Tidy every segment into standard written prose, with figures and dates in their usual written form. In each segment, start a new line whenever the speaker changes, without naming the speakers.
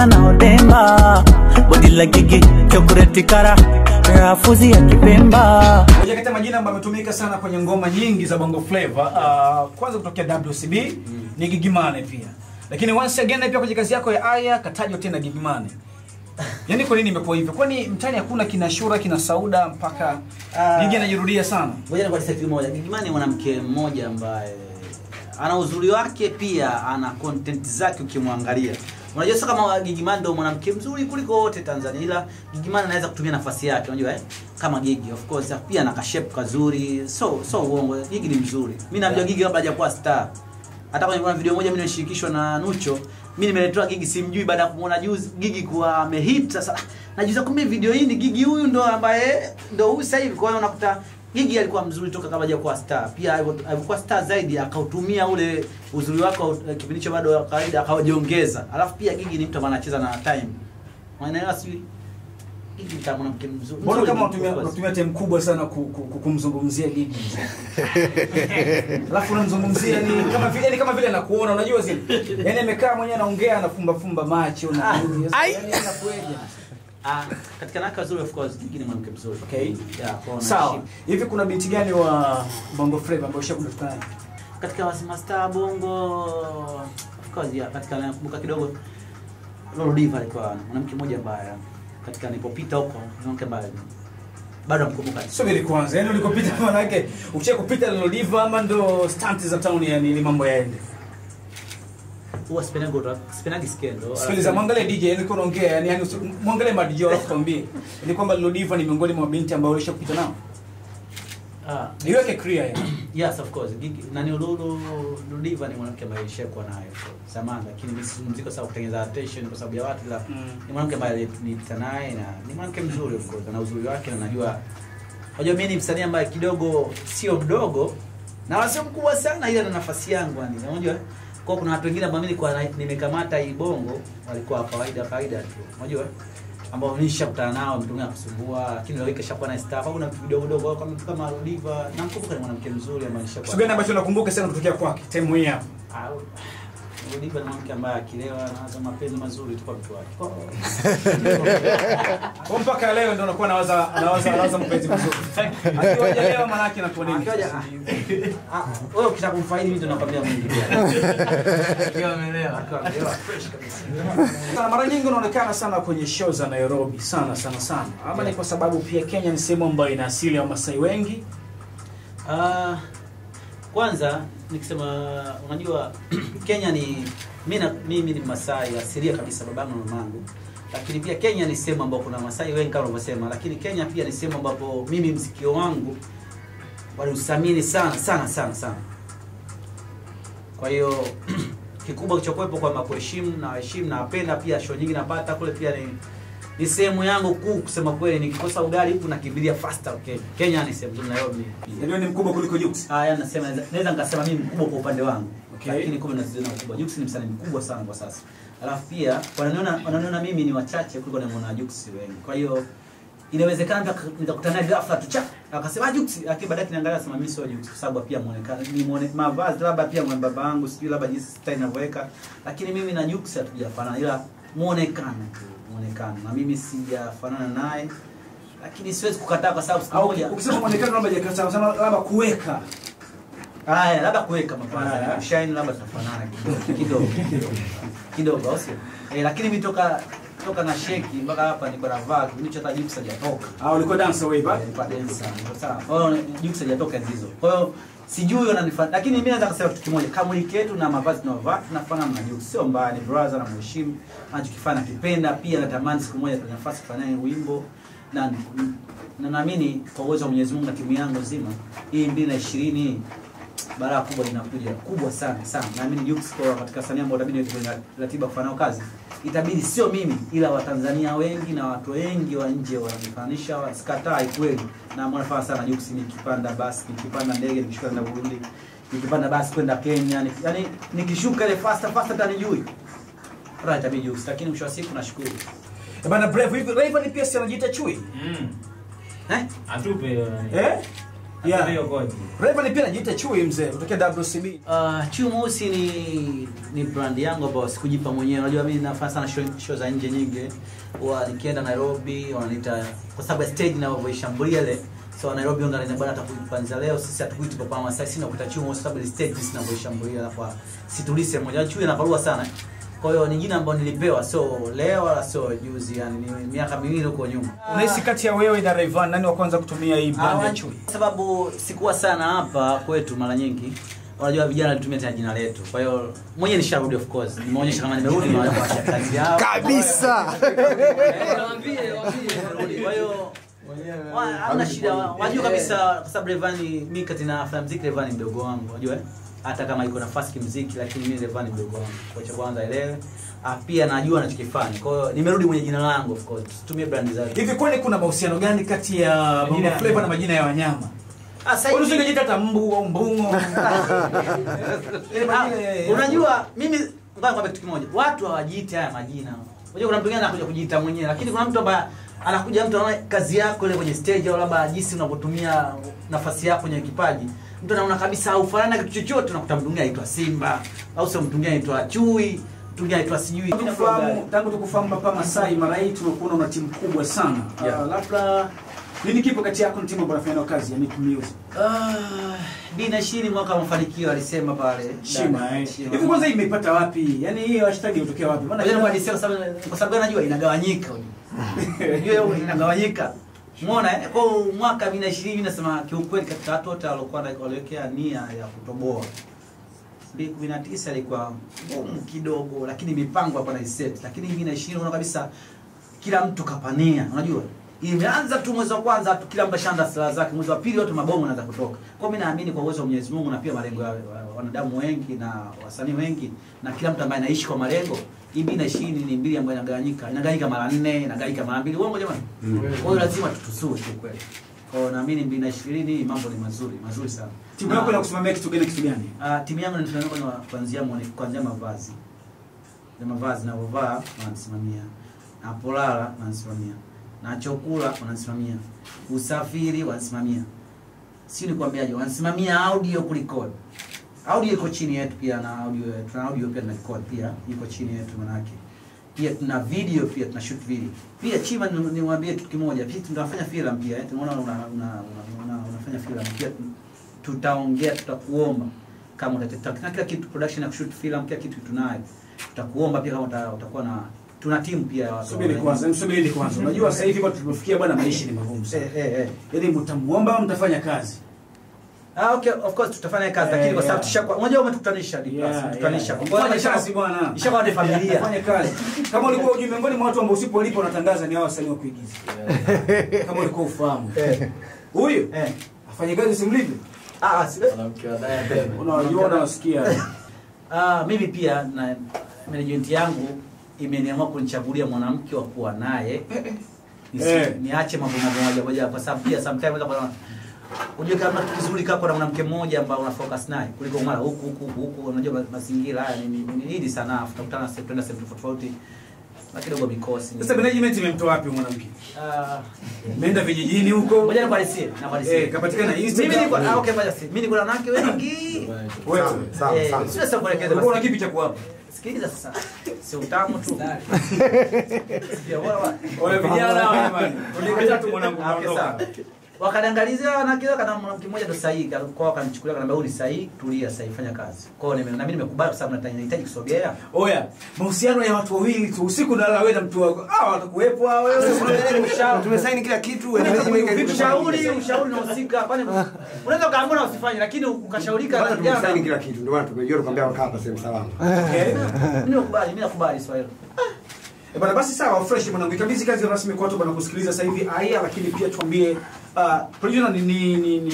sana na odemba. Body la Gigi, chocolate kara, rafuzi ya Kipemba.
Moja kati ya majina ambayo yametumika sana kwenye ngoma nyingi za Bongo Flava, kwanza kutokea WCB ni Gigy Money pia. Lakini once again pia kwenye kazi yako ya Aya katajwa tena Gigy Money. Yaani kwa nini imekuwa hivyo? Kwani mtani hakuna kina Shura, kina Sauda mpaka Gigy anajirudia sana?
Ngoja nikwambie kitu kimoja. Gigy Money mwanamke mmoja ambaye ana uzuri wake, pia ana content zake ukimwangalia. Unajua sasa kama Gigy Money ndio mwanamke mzuri kuliko wote Tanzania, ila Gigy Money anaweza kutumia nafasi yake, unajua kama Gigy of course pia ana kashape kazuri, so uongo, Gigy ni mzuri. Mimi naambia Gigy kabla hajakuwa star. Hata kwenye video moja mimi nilishirikishwa na Nucho, mimi nimeletewa Gigy simjui, baada ya kumuona juzi Gigy kuwa amehit. Sasa najuza kumbe video hii ni Gigy huyu ndo ambaye ndo huyu sasa hivi. Kwa hiyo unakuta Gigy alikuwa mzuri toka kabla hajakuwa star. Pia alikuwa star zaidi, akautumia ule uzuri wake kipindi hicho bado kawaida, akajiongeza. Alafu pia Gigy ni mtu ambaye anacheza na time. Unaelewa sio? Gigy kama mwanamke mzuri.
Mbona kama unatumia time kubwa sana kumzungumzia Gigy? Alafu unamzungumzia ni kama vile anakuona, unajua zile. Yaani amekaa mwenyewe anaongea, anafumba macho na yaani anakueje.
Katika naka nzuri of course Gigy ni mwanamke mzuri.
Okay.
Yeah, kwa
sawa. Hivi kuna binti gani wa Bongo Flava ambao ushakutana naye?
Katika wasema star Bongo of course ya katika nakumbuka kidogo Lolo Diva alikuwa mwanamke mmoja ambaye katika nilipopita huko mwanamke ambaye bado namkumbuka.
Subiri kwanza, yaani ulikopita maana yake ukishakupita Lolo Diva ama ndo stunts za town, yani ili mambo yaende?
Huwa spinagi skendo.
Sikiliza, mwangalie DJ, yani uko unaongea, yani mwangalie ma DJ wako kwambie. Ni kwamba Lolo Diva ni miongoni mwa binti ambao ulishakupita nao. Niweke clear yani.
Yes of course. Gigy na Lolo Diva ni mwanamke ambaye nishakuwa naye zamani, lakini mimi sizungumziko sababu kutengeneza attention kwa sababu ya watu, la ni mwanamke ambaye nilipita naye na ni mwanamke mzuri of course, na uzuri wake na najua. Unajua mimi ni msanii ambaye kidogo sio mdogo na wala sio mkubwa sana, ila na nafasi yangu yani. Unajua kwa kuna watu wengine ambao mimi nilikuwa nimekamata hii Bongo walikuwa kawaida tu. Unajua ambao nilishakutana nao mtumia kusumbua, lakini leo ikashakuwa na star. Kuna vitu vidogo kama Lolo Diva, namkumbuka ni mwanamke mzuri ambaye nishakuwa.
Sio gani ambacho nakumbuka sana kutokea kwake time hii hapa?
Lolo Diva ni mwanamke ambaye akilewa anaanza mapenzi mazuri tu kwa mtu wake.
Kwa mpaka leo ndio anakuwa anawaza mapenzi mazuri. Akiwa hajalewa maana yake anakuwa nini?
Wewe ukitaka kumfaidi mimi ndo nakwambia Mungu pia. Akiwa amelewa, fresh kabisa.
Sana mara nyingi unaonekana sana kwenye show za Nairobi sana. Ama ni kwa sababu pia Kenya ni sehemu ambayo ina asili ya Wamasai wengi?
Kwanza nikisema unajua Kenya ni mimi ni Masai asilia kabisa, babangu na mamangu. Lakini pia Kenya ni sehemu ambapo kuna Masai wengi kama unavyosema, lakini Kenya pia ni sehemu ambapo mimi mziki wangu waliusamini sana. Kwa hiyo kikubwa kilichokuwepo kwa kuheshimu na heshima na napenda pia show nyingi napata kule, pia ni sehemu yangu kuu kusema kweli. Nikikosa ugali huko nakimbilia faster. Okay, Kenya ni sehemu nzuri na Nairobi.
Ndio ni mkubwa kuliko Jux.
Nasema naweza nikasema mimi mkubwa kwa upande wangu.
Okay.
Lakini kumbe nazidi mkubwa. Jux ni msanii mkubwa sana kwa sasa. Alafu pia wananiona mimi ni wachache kuliko na Jux wengi. Kwa hiyo inawezekana nitakutana naye ghafla tu akasema Jux, lakini baadaye niangalia sema mimi sio Jux kwa sababu pia muonekano ni mavazi labda pia mwa baba yangu sijui labda jinsi style inavyoweka, lakini mimi na Jux hatujafanana, ila muonekano na mimi sijafanana naye, lakini siwezi kukataa kwa sababu siku moja
ukisema muonekano labda hajakataa sana, labda kuweka
labda kuweka mavazi shine labda tunafanana kidogo au sio? Lakini mimi toka na sheki mpaka hapa niko na vaa kilicho hata Jux hajatoka.
Ulikuwa dancer wewe hapa?
Nilikuwa dancer. Niko sawa. Kwa hiyo Jux hajatoka ndizo. Kwa hiyo sijui wananifanya, lakini mimi naweza kusema kitu kimoja, kamuliki yetu na mavazi tunayovaa tunafanana na Jux. Sio mbaya, ni brother na mheshimu. Anachokifanya kipenda, pia natamani siku moja tuna nafasi kufanya wimbo na naamini kwa uwezo wa Mwenyezi Mungu na timu yangu nzima hii 2020 baraka kubwa inakuja kubwa sana. Naamini Jux kwa katika sanaa ambayo itabidi kwenye ratiba kufanya kazi, itabidi sio mimi ila Watanzania wengi na watu wengi wa nje wananifanisha, wasikatai kweli. Na mwanafanya sana Jux, nikipanda basi, nikipanda ndege, nikishuka na Burundi, nikipanda basi kwenda Kenya, yani nikishuka ile faster tanijui. Right, itabidi Jux, lakini mwisho wa siku nashukuru.
Bana Brave, hivi Rayvanny pia si anajiita chui?
Atupe.
Yeah.
Hiyo kodi.
Rayvanny pia anajiita Chui mzee kutokea WCB.
Chui Mweusi ni brand yangu ambayo sikujipa mwenyewe. Unajua mimi nafanya sana show za nje nyingi. Nikienda Nairobi wananiita kwa sababu ya stage ninavyoishambulia ile. So Nairobi wananiambia bwana atakupanza leo sisi hatukuiti Papa Masai sina kuita Chui Mweusi sababu ile stage ninavyoishambulia kwa situlise moja. Chui anaparua sana. Kwa hiyo ni jina ambalo nilipewa so leo wala so juzi, yani ni miaka miwili huko nyuma.
Unahisi kati ya wewe na Rayvanny nani wa kwanza kutumia hii brand ya Chui?
Sababu sikuwa sana hapa kwetu mara nyingi. Unajua vijana walitumia tena jina letu. Kwa hiyo mwenyewe nisharudi of course. Nimeonyesha kama nimerudi na watu kazi yao.
Kabisa.
Waambie. Kwa hiyo hauna shida. Wajua kabisa kwa sababu Rayvanny mimi kati na afla muziki Rayvanny mdogo wangu. Unajua? Hata kama iko nafasi kimuziki lakini mimi Rayvanny mdogo wangu. Kwa cha kwanza elewe. Pia najua anachokifanya. Kwa hiyo nimerudi mwenye jina langu of course. Tumie brand zake.
Hivi kwani kuna mahusiano gani kati ya Bongo Flava na majina ya wanyama?
Sasa
Unajiita hata mbu au mbungo.
Unajua mimi ngoja nikwambie kitu kimoja. Watu hawajiiti haya majina. Unajua kuna mtu mwingine anakuja kujiita mwenyewe lakini kuna mtu ambaye anakuja mtu anaona kazi yako ile kwenye stage au labda jinsi unavyotumia nafasi yako kwenye kipaji. Mtu anaona kabisa haufanani na kitu chochote, unakuta mtu mwingine anaitwa Simba au sio, mtu mwingine anaitwa Chui, mtu mwingine anaitwa sijui.
Tangu tukufahamu Papa Masai mara hii tumekuona una timu kubwa sana. Labda nini kipo kati yako na timu ambayo unafanya kazi ya Nick Music?
Dina Shini mwaka mafanikio alisema pale.
Shima. Hivi kwanza imepata wapi? Yaani hii hashtag inatokea wapi?
Maana yeye alisema kwa sababu anajua inagawanyika. Unajua inagawanyika. Umeona kwa mwaka 2020 nasema kiukweli katika watu wote walikuwa waliwekea nia ya kutoboa. 2019 ilikuwa ngumu kidogo lakini mipango hapa na reset. Lakini 2020 unaona kabisa kila mtu kapania. Unajua imeanza tu mwezi wa kwanza tu kila mtu shanda silaha zake, mwezi wa pili watu mabomu yanaanza kutoka. Kwa mimi naamini kwa uwezo wa Mwenyezi Mungu na pia malengo ya wanadamu wengi na wasanii wengi na kila mtu ambaye anaishi kwa malengo, hii 2020 ni mbili ambayo inagawanyika mara 4, inagawanyika mara 2. Uongo jamani? Kwa hiyo lazima tutusue tu kweli. Kwa hiyo naamini 2020 mambo ni mazuri sana.
Timu yako inakusimamia kitu gani?
Timu yangu inasimamia kuanzia mavazi. Na mavazi na vovaa wanasimamia. Na polala wanasimamia. Na chakula wanasimamia, usafiri wanasimamia. Si ni kwambiaje, wanasimamia audio kurecord. Audio iko chini yetu pia na audio pia na record pia iko chini yetu manake. Pia tuna video pia tuna shoot video. Pia Chima niwaambie kitu kimoja, pia tunafanya filamu pia. Tunaona unafanya filamu pia tutaongea, tutakuomba kama utataka kila kitu production ya shoot film kila kitu tunayo. Tutakuomba pia kama utakuwa na tuna timu pia watu.
Subiri kwanza. Unajua sasa hivi kwa tulipofikia bwana maisha ni magumu sana. Yaani mtamuomba au mtafanya kazi?
Okay, of course tutafanya kazi lakini kwa sababu tushakuwa unajua umetukutanisha tutanisha. Kwa
kazi bwana.
Ishakuwa ni familia.
Fanya kazi. Kama ulikuwa ujui miongoni mwa watu ambao usipolipa unatangaza ni hao wasanii wa kuigiza. Kama ulikuwa ufahamu. Huyu afanye kazi simlipe.
Mwanamke wa daya tena.
Unajua unasikia.
Mimi pia na management yangu imeniamua kunichagulia mwanamke wa kuwa naye. Niache mambo moja kwa sababu pia sometimes unajua kama kitu kizuri kako na mwanamke mmoja ambaye una focus naye kuliko mara huku unajua mazingira haya ni hili sana tutakutana tena sehemu tofauti na kidogo mikosi.
Sasa management imemtoa wapi mwanamke? Nenda vijijini huko.
Ngoja nikwalisie.
Kapatikana Instagram.
Mimi niko okay basi. Mimi niko na wanawake wengi.
Wewe
sawa. Sio kuelekeza basi.
Kuna kipi cha kuwapa?
Sikiliza sasa. Si utamu tu. Sio
wala vijana wale jamani. Ulikata tu mwanangu unaondoka.
Wakadangalizia wanawake kana mwanamke mmoja ndo sahihi kwa wakanichukulia kana huyu sahihi, tulia sahihi, fanya kazi. Kwa hiyo na mimi nimekubali kwa sababu nahitaji kusogea.
Oya, mahusiano ya watu wawili tu usiku na wewe na mtu wako. Watakuwepo hao wewe.
Tumesaini kila kitu.
Ushauri na usika. Kwani unaweza kaamua usifanye lakini ukashaurika
na jana. Tumesaini kila kitu. Ndio maana tumejua tukwambia wakaa hapa sehemu salama.
Mimi nakubali swali.
Bwana basi sawa fresh mwanangu. Ikabidhi kazi rasmi kwa watu bwana kusikiliza sasa hivi aya, lakini pia tuambie producer ni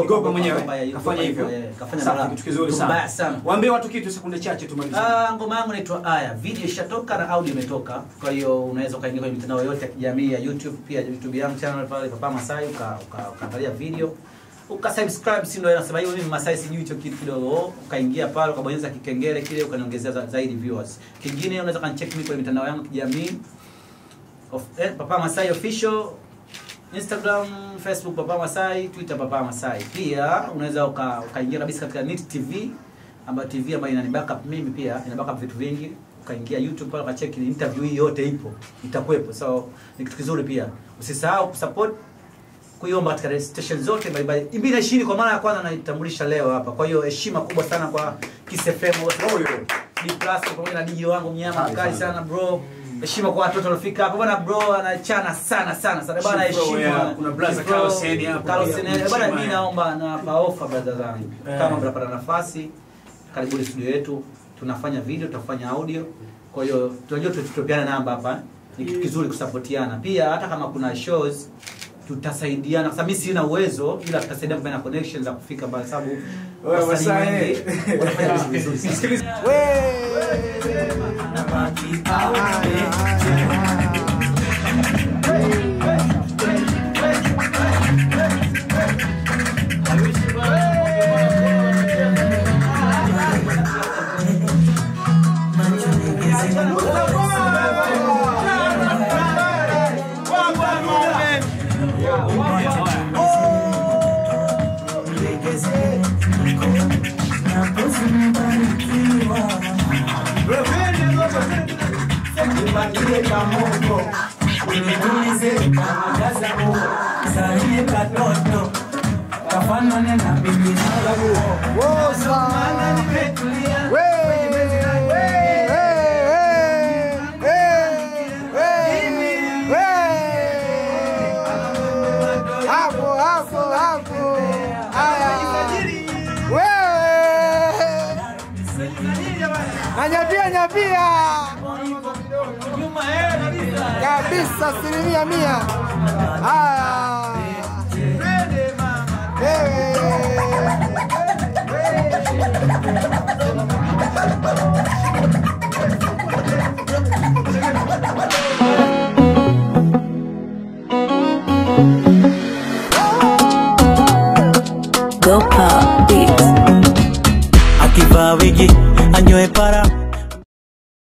Gopa mwenyewe kafanya hivyo. Kafanya kitu kizuri sana. Waambie watu kitu sekunde chache tumalize.
Ngoma yangu inaitwa Aya. Video ishatoka na audio imetoka. Kwa hiyo unaweza ukaingia kwenye mitandao yote ya kijamii ya YouTube, pia YouTube yangu channel pale Papa Masai ukaangalia video. Ukasubscribe, si ndio nasema hiyo mimi Masai sijui hicho kitu kidogo. Ukaingia pale ukabonyeza kikengele kile ukaniongezea zaidi viewers. Kingine unaweza kanicheck mimi kwenye mitandao yangu kijamii Papa Masai official Instagram, Facebook Papa Masai, Twitter Papa Masai. Pia unaweza ukaingia kabisa katika Nit TV, ambayo TV ambayo inani backup mimi pia, ina backup vitu vingi. Ukaingia YouTube pale ukacheck interview hii yote ipo, itakuwepo. So ni kitu kizuri pia. Usisahau kusupport, kuiomba katika station zote mbalimbali. Imbina 20 kwa mara ya kwanza naitambulisha leo hapa. Kwa hiyo heshima kubwa sana kwa Kiss FM D+ pamoja na DJ wangu mnyama mkali sana bro. Heshima kwa watoto waliofika hapa bwana bro, anachana sana bwana. Heshima
kuna brother Carlos Seni hapa.
Bwana mimi naomba na offer brother zangu. Kama mtapata nafasi, karibuni studio yetu. Tunafanya video, tutafanya audio. Kwa hiyo tunajua tutapeana namba hapa. Ni kitu kizuri kusupportiana. Pia hata kama kuna shows tutasaidiana. Kwa sababu mimi sina uwezo, ila tutasaidiana kwa connections za kufika mbali, sababu wasanii wengi wanafanya vitu vizuri.
Nyapia kabisa 100%. Haya
Go Pop Beats. Akivaa wigi anyoe para